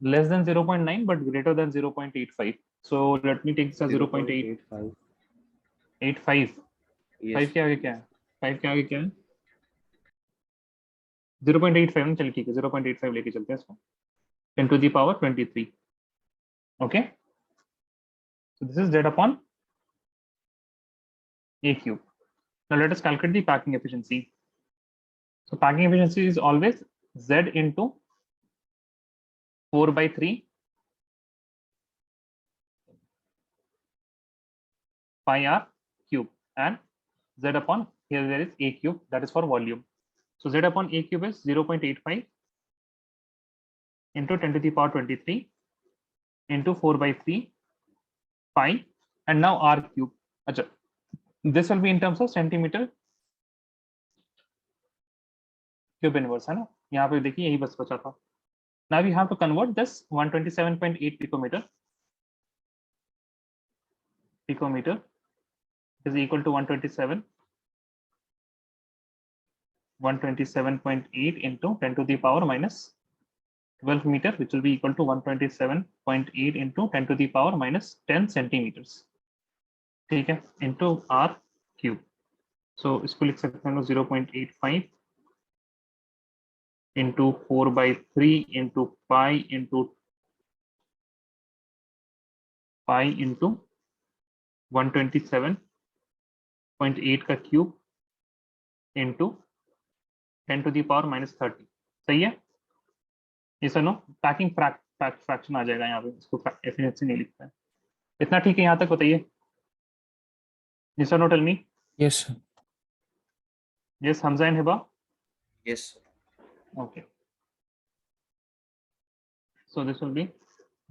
less than 0.9 but greater than 0.85. So let me take this as 0.85. 85. Yes. 5 के आगे क्या है? 5 के आगे क्या है? 0.85 ना, चलिए ठीक है, 0.85 लेके चलते हैं इसको. 10 to the power 23. Okay. So this is Z upon A cube. Now let us calculate the packing efficiency. So packing efficiency is always Z into 4 by 3 pi r cube, and Z upon, here there is A cube, that is for volume. So Z upon A cube is 0.85 into 10 to the power 23 into 4 by 3 pi, and now r cube. Achha, this will be in terms of centimeter cube inverse, है ना? यहाँ पे देखिए यही बस बचा था. Now we have to convert this 127.8 picometer is equal to 127.8 into 10 to the power minus 12 meter, which will be equal to 127.8 into 10 to the power minus 10 centimeters. ठीक है, into r cube. So इसको लिख सकते हैं 0.85 into 4 by 3 into pi into 127.8 का cube into 10 to the power minus 30. सही है? ये सर नो पैकिंग फ्रैक्शन आ जाएगा यहाँ पे, इसको एफिशिएंसी नहीं लिखता है. इतना ठीक है यहाँ तक? बताइए. Yes or no? Tell me. Yes, sir. Yes, Hamza and Hiba. Yes. Okay. So this will be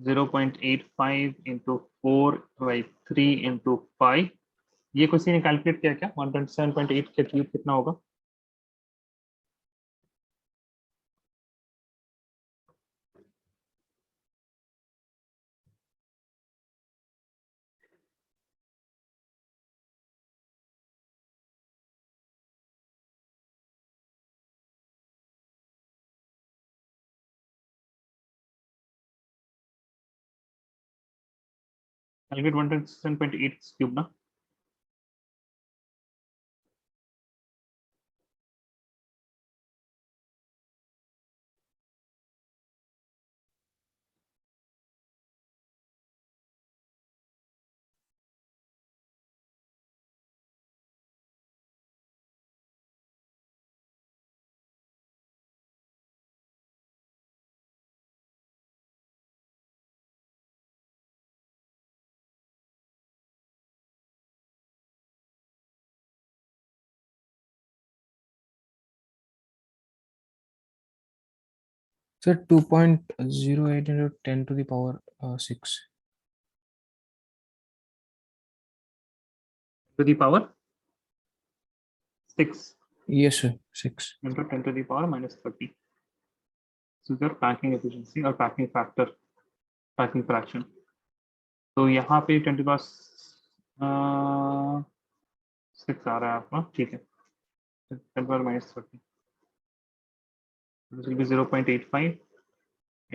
0.85 into 4 by 3 into pi. ये किसी ने कैलकुलेट किया क्या? 127.8 के क्यूब कितना होगा? I'll get 127.8 cube ना. Sir, 2.08 into 10 to the power 6. To the power 6 Yes, sir. 6. into 10 to the power minus 30. So your packing efficiency or packing factor, packing fraction. तो यहाँ पे 10 to the power 6 आ रहा है आपका. ठीक है. 10 to the power minus 30. This will be 0.85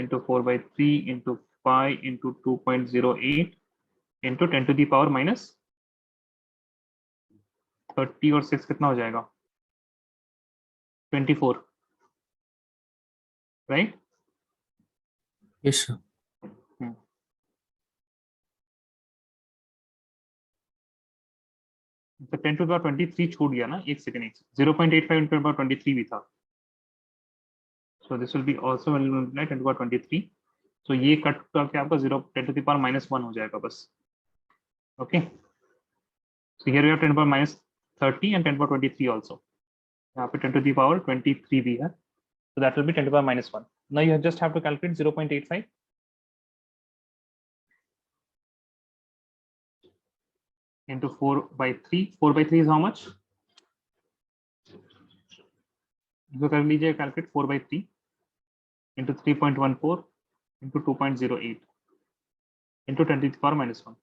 into 4 by 3 into 5 into 2.08 into 10 to the power minus 30 और 6 कितना हो जाएगा 24, right? Yes, sir. तो 10 to the power 23 छूट गया ना, एक second 0.85 into 10 to the power 23 भी था, so this will be also multiplied 10 to the power 23, so ये कट करके आपका 10 to the power minus 1 हो जाएगा बस. Okay, so here we have 10 to the power minus 30 and 10 to the power 23 also. यहाँ पे 10 to the power 23 भी है, so that will be 10 to the power minus 1. Now you just have to calculate 0.85 into 4 by 3. 4 by 3 is how much? So कर लीजिए calculate 4 by 3 into 3.14 into 2.08 into 10 to the power minus 1.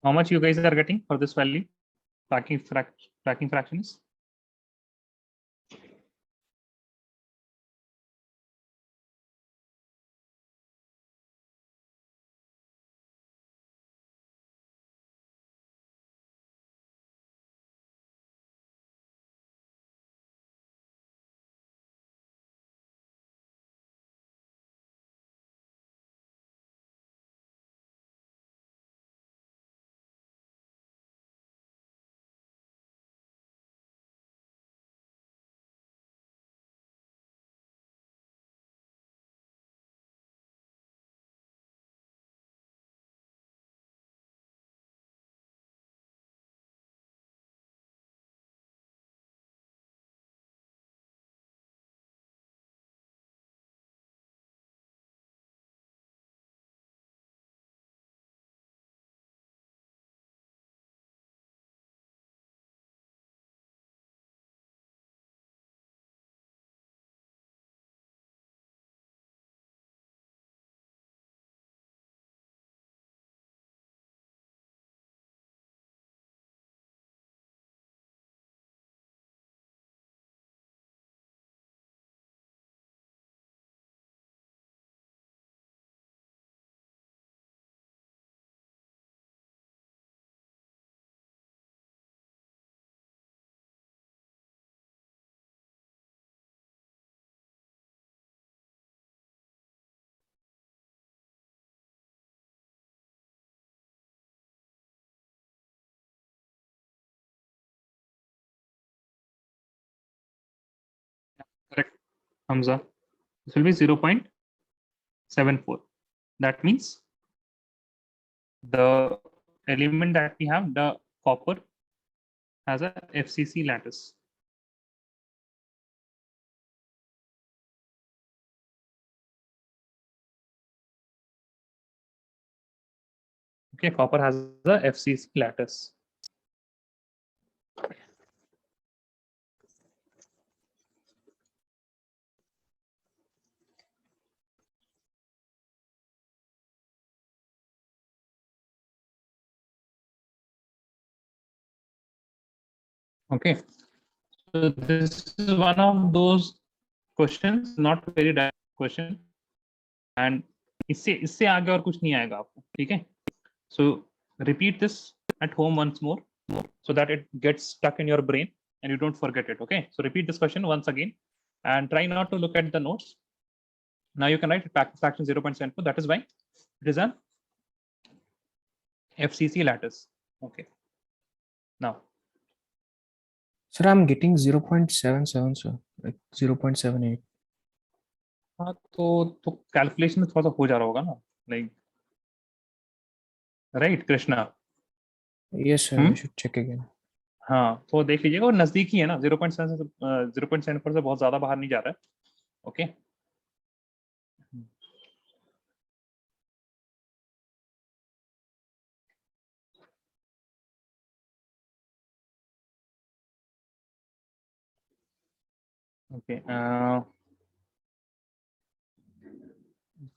How much you guys are getting for this value? Tracking fractions. Correct, Hamza. This will be 0.74. That means the element that we have, the copper, has a FCC lattice. Okay, copper has a FCC lattice. Okay, so this is one of those questions, not very direct question, and इससे इससे आगे और कुछ नहीं आएगा आपको, ठीक है? So repeat this at home once more, so that it gets stuck in your brain and you don't forget it. Okay, so repeat this question once again and try not to look at the notes. Now you can write fraction 0.74. That is why it is an FCC lattice. Okay, now Sir, I'm getting 0.77, sir, like 0.78. हाँ तो calculation में थोड़ा सा हो जा रहा होगा ना, like right Krishna? Yes, sir, I should check again. हाँ तो देख लीजिएगा, और नजदीक ही है ना, 0.7 से बहुत ज्यादा बाहर नहीं जा रहा है. Okay, okay.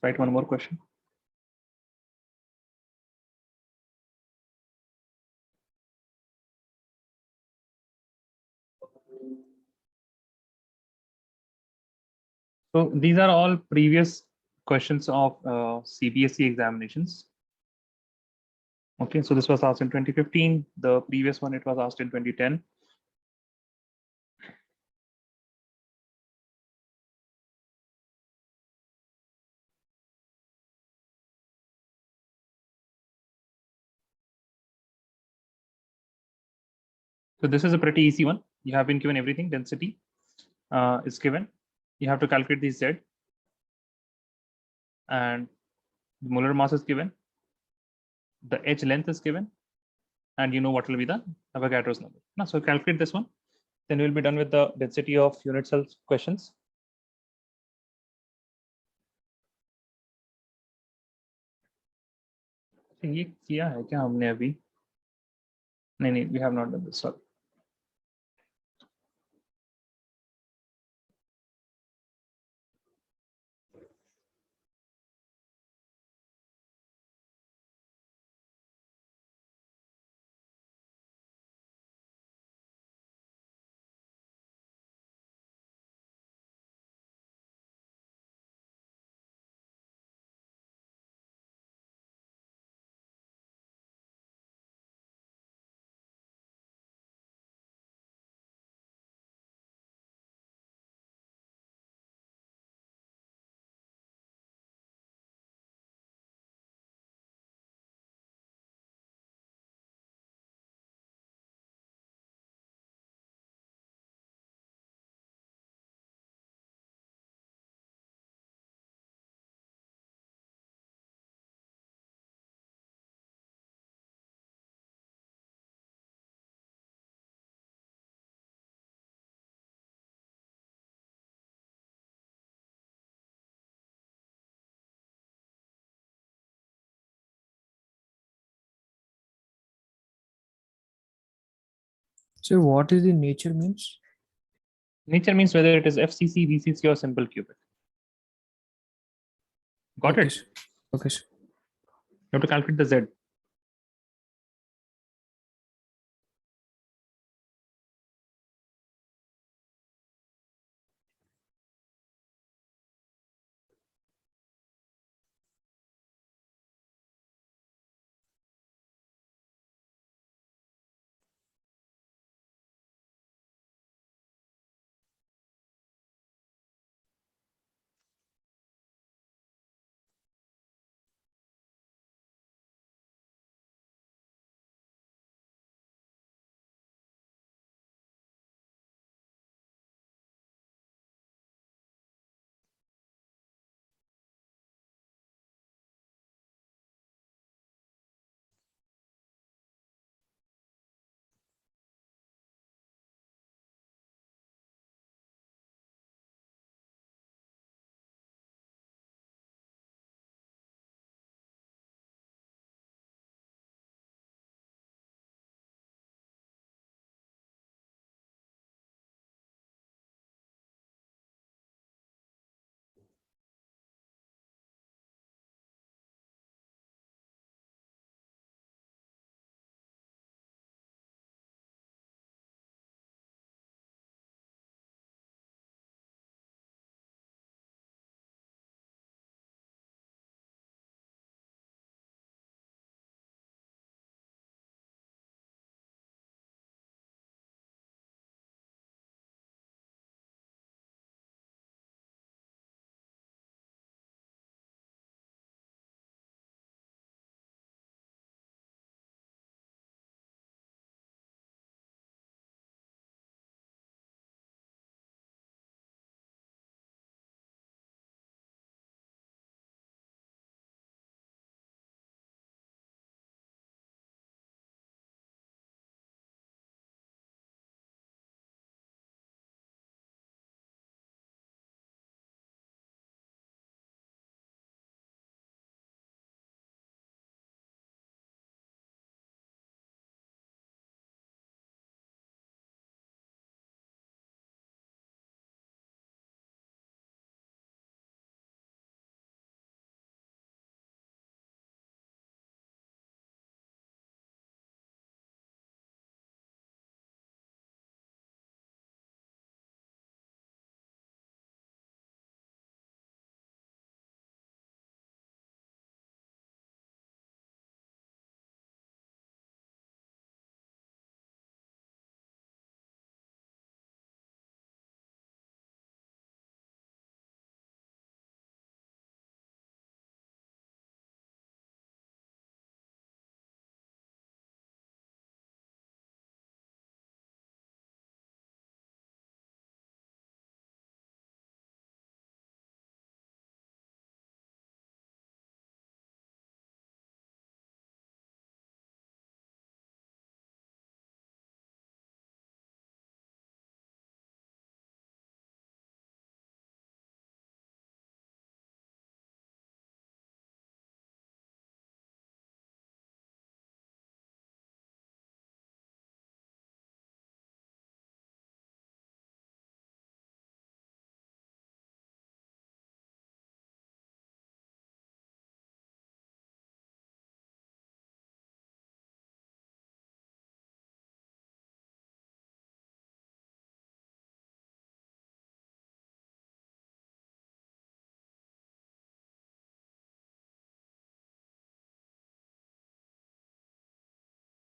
Write one more question. So these are all previous questions of CBSE examinations. Okay, so this was asked in 2015. The previous one, it was asked in 2010. So this is a pretty easy one. You have been given everything. Density is given. You have to calculate the Z, and the molar mass is given. The H length is given, and you know what will be the Avogadro's number. Now, so calculate this one. Then we'll be done with the density of unit cell questions. ये किया है क्या हमने अभी? नहीं, we have not done this. Sorry. So what is the nature means? Nature means whether it is FCC, VCC, or simple qubit. Got Okay, it? sir. Okay, sir. You have to calculate the Z.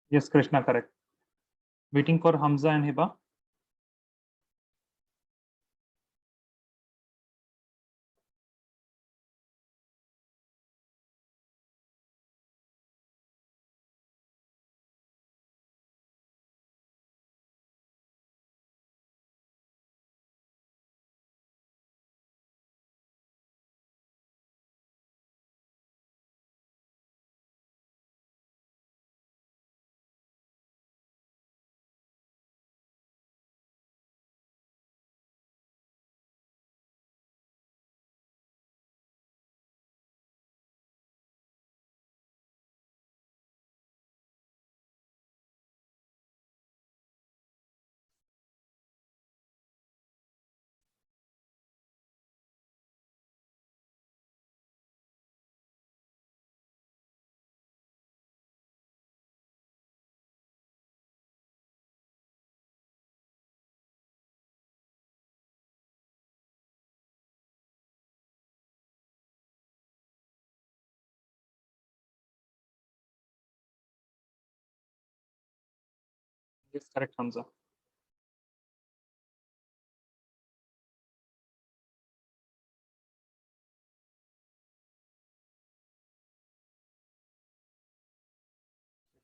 Yes, Krishna, correct. Waiting for Hamza and Hiba. Yes, correct, Hamza. You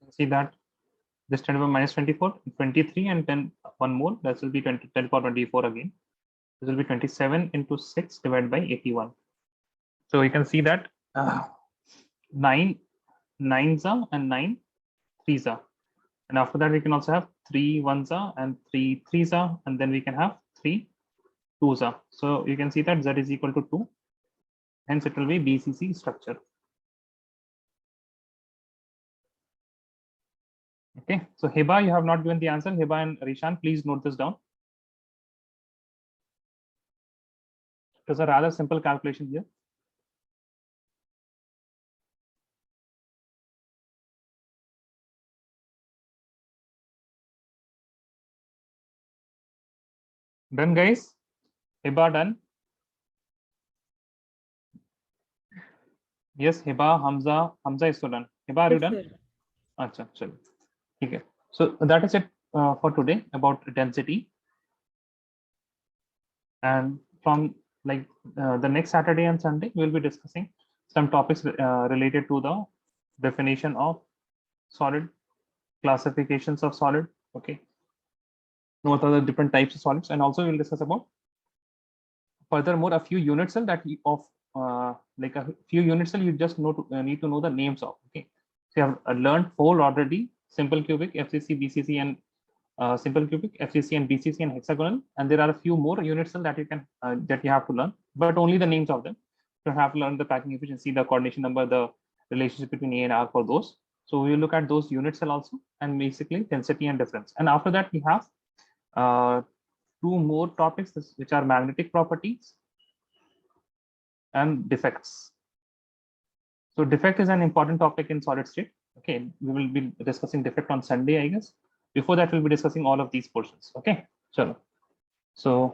can see that this 10 power minus 24, 23, and then one more. That will be 10 power 24 again. This will be 27 into 6 divided by 81. So you can see that 9 nines are and 9 threes are. And after that, we can also have 3 ones are and 3 threes are, and then we can have 3 twos are. So you can see that Z is equal to 2. Hence, it will be BCC structure. Okay, so Hiba, you have not given the answer. Hiba and Rishan, please note this down. It was a rather simple calculation here. Done, guys? Hiba done? Yes, Hiba, Hamza is so done. Hiba, are you done? Acha, chalo. Okay. So that is it for today about density. And from like the next Saturday and Sunday, we'll be discussing some topics related to the definition of solid, classifications of solid. Okay. What are the different types of solids, and also we'll discuss about furthermore a few unit cell that like a few unit cell you just need to know the names of. Okay, so you have learned 4 already: simple cubic, FCC, BCC, and simple cubic, FCC, and BCC, and hexagonal. And there are a few more unit cell that you can that you have to learn, but only the names of them. You have to learn the packing efficiency, the coordination number, the relationship between A and R for those. So we will look at those unit cell also, and basically density and difference. And after that, we have 2 more topics which are magnetic properties and defects. So defect is an important topic in solid state. Okay, we will be discussing defect on Sunday, I guess. Before that, we'll be discussing all of these portions. Okay, chalo. So